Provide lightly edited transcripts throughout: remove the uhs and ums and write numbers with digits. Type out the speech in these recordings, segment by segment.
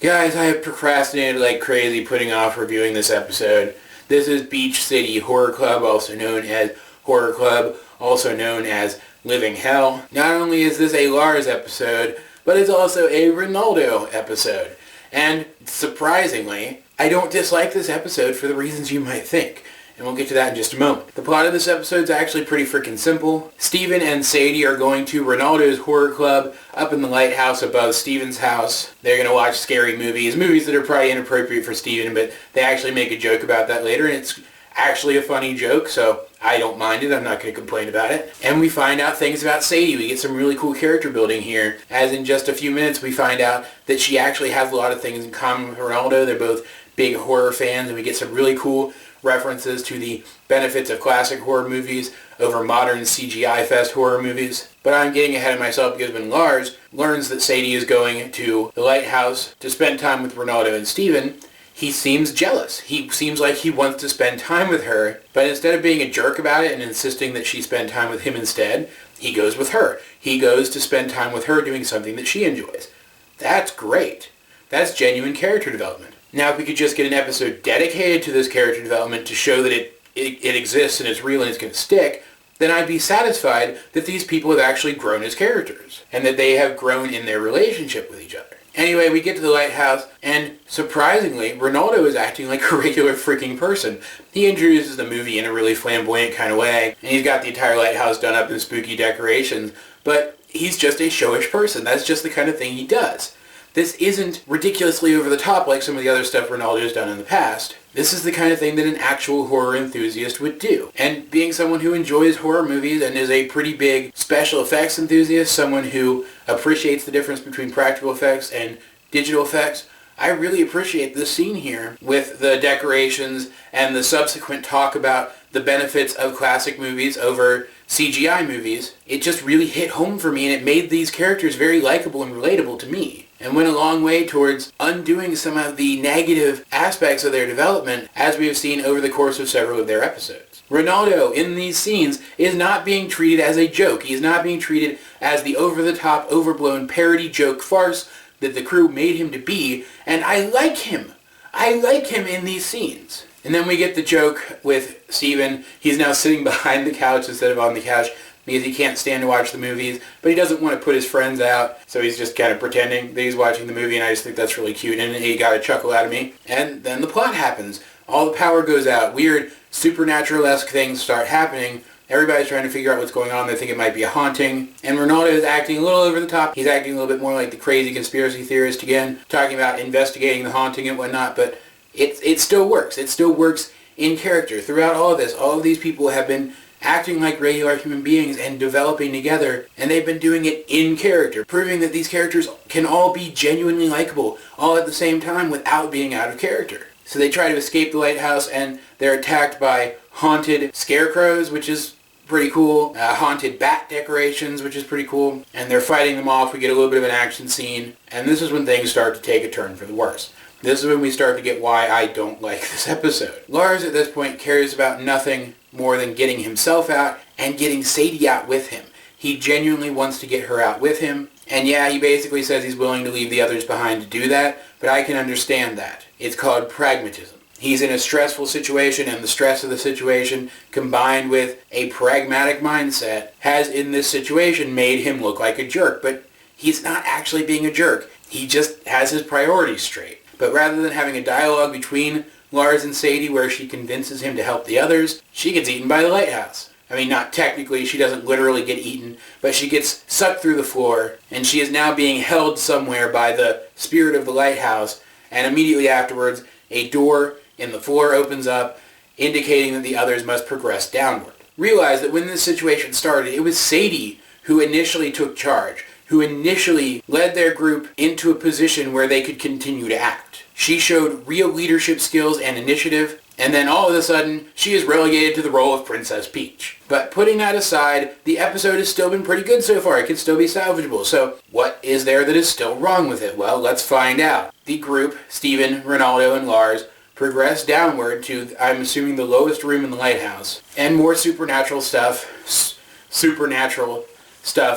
Guys, I have procrastinated like crazy putting off reviewing this episode. This is Beach City Horror Club, also known as Horror Club, also known as Living Hell. Not only is this a Lars episode, but it's also a Ronaldo episode. And surprisingly, I don't dislike this episode for the reasons you might think. And we'll get to that in just a moment. The plot of this episode is actually pretty freaking simple. Steven and Sadie are going to Ronaldo's horror club up in the lighthouse above Steven's house. They're going to watch scary movies that are probably inappropriate for Steven, but they actually make a joke about that later, and it's actually a funny joke, so I don't mind it. I'm not going to complain about it. And we find out things about Sadie. We get some really cool character building here, as in just a few minutes we find out that she actually has a lot of things in common with Ronaldo. They're both big horror fans, and we get some really cool references to the benefits of classic horror movies over modern CGI-fest horror movies. But I'm getting ahead of myself because when Lars learns that Sadie is going to the lighthouse to spend time with Ronaldo and Steven, he seems jealous. He seems like he wants to spend time with her, but instead of being a jerk about it and insisting that she spend time with him instead, he goes with her. He goes to spend time with her doing something that she enjoys. That's great. That's genuine character development. Now, if we could just get an episode dedicated to this character development to show that it exists and it's real and it's going to stick, then I'd be satisfied that these people have actually grown as characters and that they have grown in their relationship with each other. Anyway, we get to the lighthouse, and surprisingly, Ronaldo is acting like a regular freaking person. He introduces the movie in a really flamboyant kind of way, and he's got the entire lighthouse done up in spooky decorations, but he's just a showish person. That's just the kind of thing he does. This isn't ridiculously over the top like some of the other stuff Ronaldo's done in the past. This is the kind of thing that an actual horror enthusiast would do. And being someone who enjoys horror movies and is a pretty big special effects enthusiast, someone who appreciates the difference between practical effects and digital effects, I really appreciate this scene here with the decorations and the subsequent talk about the benefits of classic movies over CGI movies. It just really hit home for me, and it made these characters very likable and relatable to me, and went a long way towards undoing some of the negative aspects of their development as we have seen over the course of several of their episodes. Ronaldo in these scenes is not being treated as a joke. He is not being treated as the over-the-top, overblown parody joke farce that the crew made him to be, and I like him. I like him in these scenes. And then we get the joke with Steven. He's now sitting behind the couch instead of on the couch because he can't stand to watch the movies, but he doesn't want to put his friends out, so he's just kind of pretending that he's watching the movie, and I just think that's really cute, and he got a chuckle out of me. And then the plot happens. All the power goes out. Weird, supernatural-esque things start happening. Everybody's trying to figure out what's going on. They think it might be a haunting. And Ronaldo is acting a little over the top. He's acting a little bit more like the crazy conspiracy theorist again, talking about investigating the haunting and whatnot, but it still works. It still works in character. Throughout all of this, all of these people have been acting like regular human beings and developing together, and they've been doing it in character, proving that these characters can all be genuinely likable all at the same time without being out of character. So they try to escape the lighthouse, and they're attacked by haunted scarecrows, which is pretty cool, haunted bat decorations, which is pretty cool, and they're fighting them off. We get a little bit of an action scene, and this is when things start to take a turn for the worse. This is when we start to get why I don't like this episode. Lars at this point cares about nothing more than getting himself out and getting Sadie out with him. He genuinely wants to get her out with him, and yeah, he basically says he's willing to leave the others behind to do that, but I can understand that. It's called pragmatism. He's in a stressful situation, and the stress of the situation, combined with a pragmatic mindset, has in this situation made him look like a jerk, but he's not actually being a jerk. He just has his priorities straight. But rather than having a dialogue between Lars and Sadie where she convinces him to help the others, she gets eaten by the lighthouse. I mean, not technically, she doesn't literally get eaten, but she gets sucked through the floor, and she is now being held somewhere by the spirit of the lighthouse, and immediately afterwards, a door in the floor opens up, indicating that the others must progress downward. Realize that when this situation started, it was Sadie who initially took charge, who initially led their group into a position where they could continue to act. She showed real leadership skills and initiative, and then all of a sudden, she is relegated to the role of Princess Peach. But putting that aside, the episode has still been pretty good so far. It can still be salvageable. So what is there that is still wrong with it? Well, let's find out. The group, Steven, Ronaldo, and Lars, progress downward to, I'm assuming, the lowest room in the lighthouse, and more supernatural stuff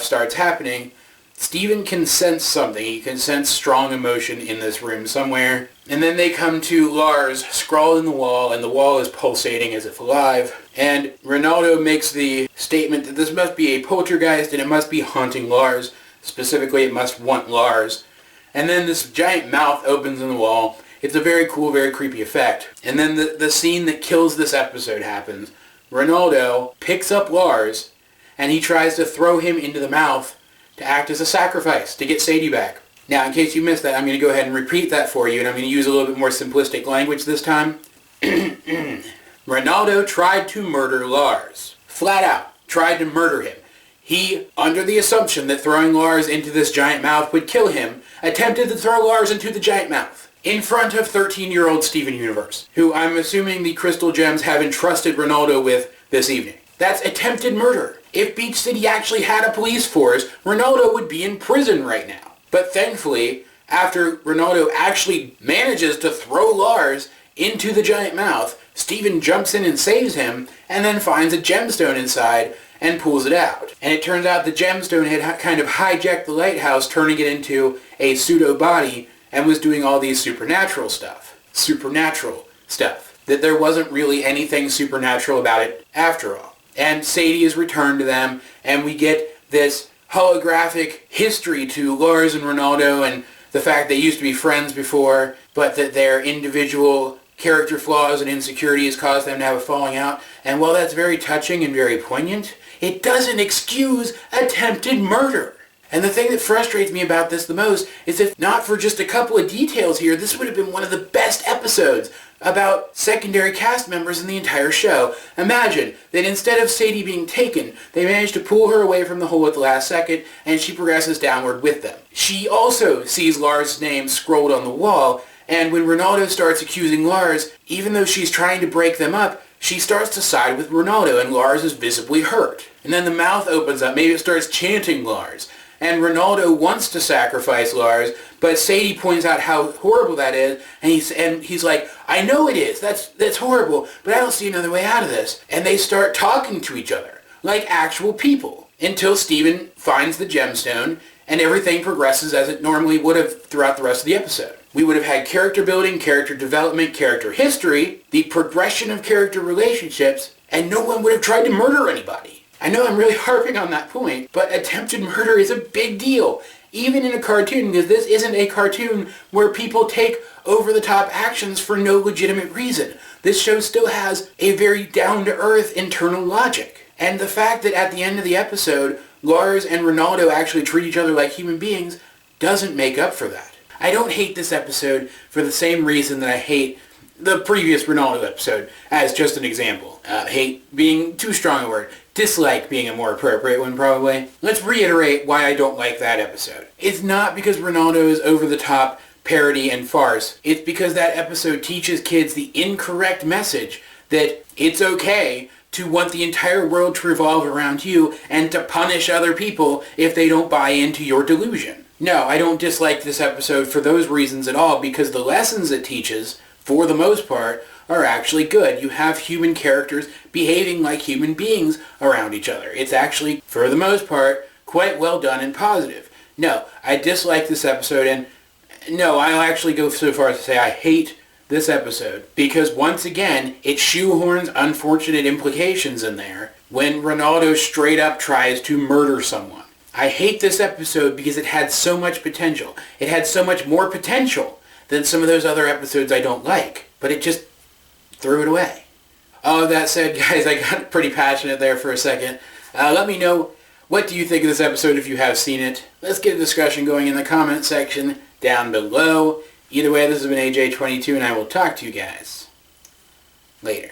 starts happening, Steven can sense something. He can sense strong emotion in this room somewhere. And then they come to Lars scrawled in the wall, and the wall is pulsating as if alive. And Ronaldo makes the statement that this must be a poltergeist and it must be haunting Lars. Specifically, it must want Lars. And then this giant mouth opens in the wall. It's a very cool, very creepy effect. And then the scene that kills this episode happens. Ronaldo picks up Lars, and he tries to throw him into the mouth to act as a sacrifice to get Sadie back. Now, in case you missed that, I'm going to go ahead and repeat that for you, and I'm going to use a little bit more simplistic language this time. Ronaldo tried to murder Lars. Flat out, tried to murder him. He, under the assumption that throwing Lars into this giant mouth would kill him, attempted to throw Lars into the giant mouth in front of 13-year-old Steven Universe, who I'm assuming the Crystal Gems have entrusted Ronaldo with this evening. That's attempted murder. If Beach City actually had a police force, Ronaldo would be in prison right now. But thankfully, after Ronaldo actually manages to throw Lars into the giant mouth, Steven jumps in and saves him, and then finds a gemstone inside and pulls it out. And it turns out the gemstone had kind of hijacked the lighthouse, turning it into a pseudo-body, and was doing all these supernatural stuff. That there wasn't really anything supernatural about it after all. And Sadie is returned to them, and we get this holographic history to Lars and Ronaldo, and the fact they used to be friends before, but that their individual character flaws and insecurities caused them to have a falling out. And while that's very touching and very poignant, it doesn't excuse attempted murder. And the thing that frustrates me about this the most is if not for just a couple of details here, this would have been one of the best episodes about secondary cast members in the entire show. Imagine that instead of Sadie being taken, they managed to pull her away from the hole at the last second, and she progresses downward with them. She also sees Lars' name scrolled on the wall, and when Ronaldo starts accusing Lars, even though she's trying to break them up, she starts to side with Ronaldo, and Lars is visibly hurt. And then the mouth opens up, maybe it starts chanting Lars. And Ronaldo wants to sacrifice Lars, but Sadie points out how horrible that is, and he's like, I know it is, that's horrible, but I don't see another way out of this. And they start talking to each other, like actual people, until Steven finds the gemstone, and everything progresses as it normally would have throughout the rest of the episode. We would have had character building, character development, character history, the progression of character relationships, and no one would have tried to murder anybody. I know I'm really harping on that point, but attempted murder is a big deal, even in a cartoon, because this isn't a cartoon where people take over-the-top actions for no legitimate reason. This show still has a very down-to-earth internal logic. And the fact that at the end of the episode, Lars and Ronaldo actually treat each other like human beings doesn't make up for that. I don't hate this episode for the same reason that I hate the previous Ronaldo episode, as just an example. Hate being too strong a word. Dislike being a more appropriate one, probably. Let's reiterate why I don't like that episode. It's not because Ronaldo is over-the-top parody and farce. It's because that episode teaches kids the incorrect message that it's okay to want the entire world to revolve around you and to punish other people if they don't buy into your delusion. No, I don't dislike this episode for those reasons at all, because the lessons it teaches, for the most part, are actually good. You have human characters behaving like human beings around each other. It's actually, for the most part, quite well done and positive. No, I dislike this episode, and no, I'll actually go so far as to say I hate this episode, because once again, it shoehorns unfortunate implications in there when Ronaldo straight up tries to murder someone. I hate this episode because it had so much potential. It had so much more potential than some of those other episodes I don't like, but it just threw it away. All of that said, guys, I got pretty passionate there for a second. Let me know, what do you think of this episode if you have seen it? Let's get a discussion going in the comment section down below. Either way, this has been AJ22, and I will talk to you guys later.